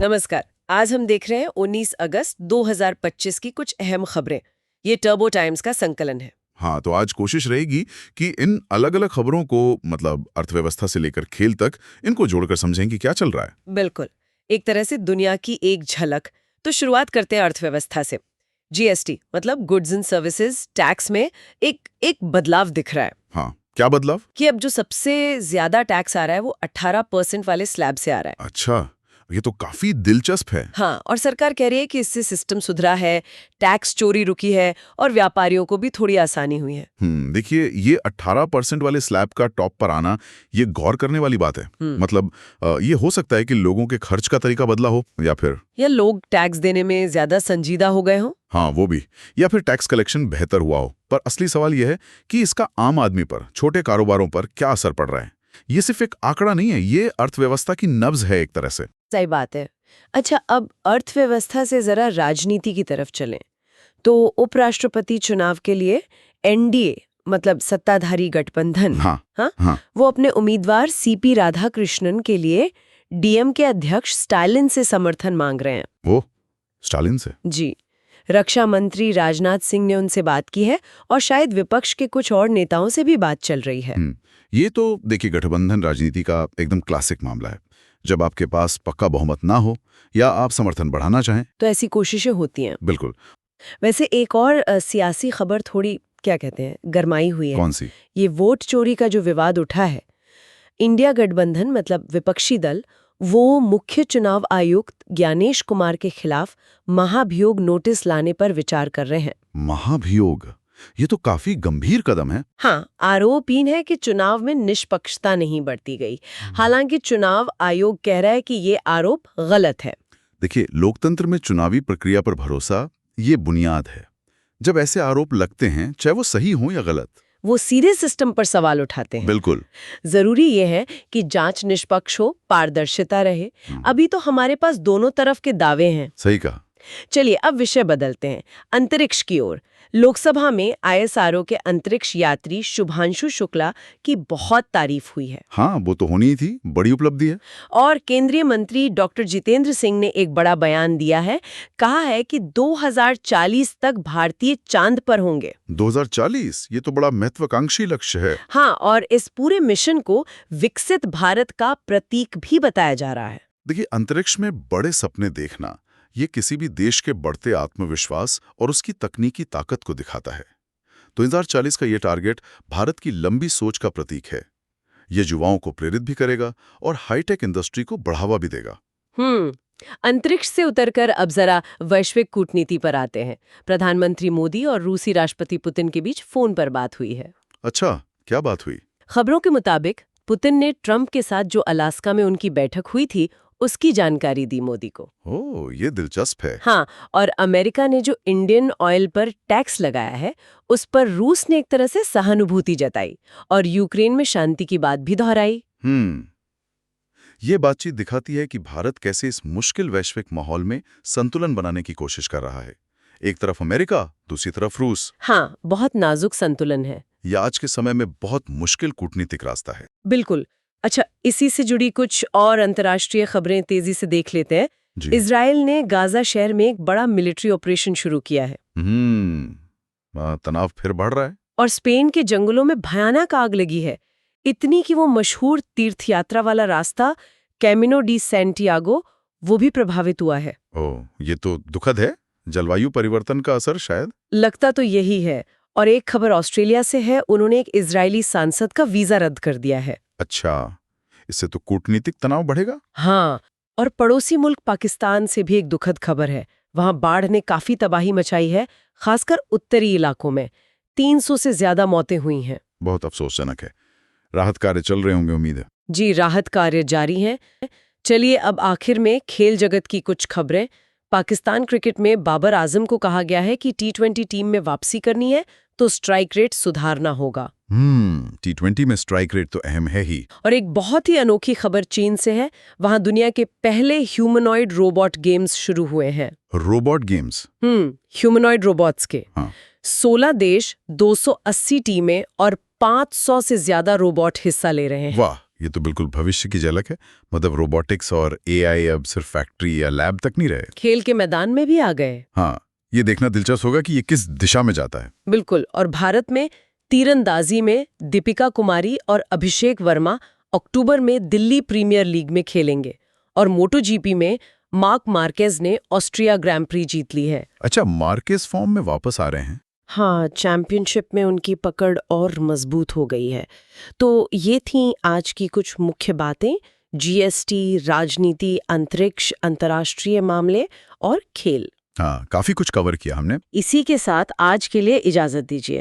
नमस्कार। आज हम देख रहे हैं 19 अगस्त 2025 की कुछ अहम खबरें। ये टर्बो टाइम्स का संकलन है। हाँ, तो आज कोशिश रहेगी कि इन अलग अलग खबरों को मतलब अर्थव्यवस्था से लेकर खेल तक इनको जोड़कर समझें कि क्या चल रहा है। बिल्कुल, एक तरह से दुनिया की एक झलक। तो शुरुआत करते हैं अर्थव्यवस्था से। जीएसटी मतलब गुड्स एंड सर्विसेज टैक्स में एक बदलाव दिख रहा है हाँ, क्या बदलाव? कि अब जो सबसे ज्यादा टैक्स आ रहा है वो 18% वाले स्लैब से आ रहा है। अच्छा, ये तो काफी दिलचस्प है। हाँ, और सरकार कह रही है कि इससे सिस्टम सुधरा है, टैक्स चोरी रुकी है और व्यापारियों को भी थोड़ी आसानी हुई है। देखिए, ये 18% वाले स्लैब का टॉप पर आना, ये गौर करने वाली बात है। मतलब ये हो सकता है कि लोगों के खर्च का तरीका बदला हो या लोग टैक्स देने में ज्यादा संजीदा हो गए हों। हाँ, वो भी, या फिर टैक्स कलेक्शन बेहतर हुआ हो। पर असली सवाल यह है कि इसका आम आदमी पर, छोटे कारोबारों पर क्या असर पड़ रहा है। ये सिर्फ एक आंकड़ा नहीं है, ये अर्थव्यवस्था की नब्ज है एक तरह से। सही बात है। अच्छा, अब अर्थव्यवस्था से जरा राजनीति की तरफ चलें तो उपराष्ट्रपति चुनाव के लिए एनडीए मतलब सत्ताधारी गठबंधन, हाँ। वो अपने उम्मीदवार सीपी राधाकृष्णन के लिए डीएम के अध्यक्ष स्टालिन से समर्थन मांग रहे हैं। वो स्टालिन से? जी, रक्षा मंत्री राजनाथ सिंह ने उनसे बात की है और शायद विपक्ष के कुछ और नेताओं से भी बात चल रही है। ये तो देखिए, गठबंधन राजनीति का एकदम क्लासिक मामला है। जब आपके पास पक्का बहुमत ना हो या आप समर्थन बढ़ाना चाहें तो ऐसी कोशिशें होती हैं। बिल्कुल। वैसे एक और सियासी खबर थोड़ी क्या कहते हैं गरमाई हुई है। कौन सी? ये वोट चोरी का जो विवाद उठा है, इंडिया गठबंधन मतलब विपक्षी दल वो मुख्य चुनाव आयुक्त ज्ञानेश कुमार के खिलाफ महाभियोग नोटिस लाने पर विचार कर रहे हैं। महाभियोग, ये तो काफी गंभीर कदम है। हाँ, आरोप इन है कि चुनाव में निष्पक्षता नहीं बरती गई। हालांकि चुनाव आयोग कह रहा है कि ये आरोप गलत है। देखिए, लोकतंत्र में चुनावी प्रक्रिया पर भरोसा ये बुनियाद है। जब ऐसे आरोप लगते हैं, चाहे वो सही हो या गलत, वो सीधे सिस्टम पर सवाल उठाते हैं। बिल्कुल। जरूरी ये है कि जांच निष्पक्ष हो, पारदर्शिता रहे। अभी तो हमारे पास दोनों तरफ के दावे हैं। सही कहा। चलिए अब विषय बदलते हैं, अंतरिक्ष की ओर। लोकसभा में आईएसआरओ के अंतरिक्ष यात्री शुभांशु शुक्ला की बहुत तारीफ हुई है। हाँ, वो तो होनी ही थी, बड़ी उपलब्धि है। और केंद्रीय मंत्री डॉक्टर जितेंद्र सिंह ने एक बड़ा बयान दिया है। कहा है कि 2040 तक भारतीय चांद पर होंगे। 2040, ये तो बड़ा महत्वाकांक्षी लक्ष्य है। हाँ, और इस पूरे मिशन को विकसित भारत का प्रतीक भी बताया जा रहा है। देखिए, अंतरिक्ष में बड़े सपने देखना, ये किसी भी देश के बढ़ते आत्मविश्वास और उसकी तकनीकी ताकत को दिखाता है। 2040 का ये टारगेट भारत की लंबी सोच का प्रतीक है। ये युवाओं को प्रेरित भी करेगा और हाईटेक इंडस्ट्री को बढ़ावा भी देगा। अंतरिक्ष से उतरकर अब जरा वैश्विक कूटनीति पर आते हैं। प्रधानमंत्री मोदी और रूसी राष्ट्रपति पुतिन के बीच फोन पर बात हुई है। अच्छा, क्या बात हुई? खबरों के मुताबिक पुतिन ने ट्रंप के साथ जो अलास्का में उनकी बैठक हुई थी उसकी जानकारी दी मोदी को। ओह, ये दिलचस्प है। हाँ, और अमेरिका ने जो इंडियन ऑयल पर टैक्स लगाया है उस पर रूस ने एक तरह से सहानुभूति जताई और यूक्रेन में शांति की बात भी दोहराई। ये बातचीत दिखाती है कि भारत कैसे इस मुश्किल वैश्विक माहौल में संतुलन बनाने की कोशिश कर रहा है। एक तरफ अमेरिका, दूसरी तरफ रूस। हाँ, बहुत नाजुक संतुलन है। यह आज के समय में बहुत मुश्किल कूटनीतिक रास्ता है। बिल्कुल। अच्छा, इसी से जुड़ी कुछ और अंतर्राष्ट्रीय खबरें तेजी से देख लेते हैं। इजराइल ने गाजा शहर में एक बड़ा मिलिट्री ऑपरेशन शुरू किया है। तनाव फिर बढ़ रहा है। और स्पेन के जंगलों में भयानक आग लगी है, इतनी कि वो मशहूर तीर्थयात्रा वाला रास्ता कैमिनो डी सैंटियागो वो भी प्रभावित हुआ है। ओह, ये तो दुखद है। जलवायु परिवर्तन का असर शायद। लगता तो यही है। और एक खबर ऑस्ट्रेलिया से है, उन्होंने एक इजरायली सांसद का वीजा रद्द कर दिया है। अच्छा, इससे तो कूटनीतिक तनाव बढ़ेगा। हाँ, और पड़ोसी मुल्क पाकिस्तान से भी एक दुखद खबर है। वहां बाढ़ ने काफी तबाही मचाई है, खासकर उत्तरी इलाकों में 300 से ज्यादा मौतें हुई हैं। बहुत अफसोसजनक है। राहत कार्य चल रहे होंगे, उम्मीद है। जी, राहत कार्य जारी हैं। चलिए अब आखिर में खेल जगत की कुछ खबरें। पाकिस्तान क्रिकेट में बाबर आजम को कहा गया है कि टी20 टीम में वापसी करनी है तो स्ट्राइक रेट सुधारना होगा। टी20 में स्ट्राइक रेट तो अहम है ही। और एक बहुत ही अनोखी खबर चीन से है। वहां दुनिया के पहले ह्यूमनॉइड रोबोट गेम्स शुरू हुए हैं। Robot games? ह्यूमनॉइड रोबोट्स के। हाँ। 16 देश, 280 टीमें और 500 से ज्यादा रोबोट हिस्सा ले रहे हैं। वाह, ये तो बिल्कुल भविष्य की झलक है। मतलब रोबोटिक्स और एआई अब सिर्फ फैक्ट्री या लैब तक नहीं रहे। खेल के मैदान में भी आ गए। हाँ, ये देखना दिलचस्प होगा कि ये किस दिशा में जाता है। बिल्कुल। और भारत में तीरंदाजी में दीपिका कुमारी और अभिषेक वर्मा अक्टूबर में दिल्ली प्रीमियर लीग में खेलेंगे और मोटोजीपी में मार्क मार्केज ने ऑस्ट्रिया ग्रैंड प्री जीत ली है। अच्छा, मार्केस फॉर्म में वापस आ रहे हैं। हाँ, चैंपियनशिप में उनकी पकड़ और मजबूत हो गई है। तो ये थी आज की कुछ मुख्य बातें, जीएसटी, राजनीति, अंतरिक्ष, अंतर्राष्ट्रीय मामले और खेल। हाँ, काफी कुछ कवर किया हमने। इसी के साथ आज के लिए इजाजत दीजिए।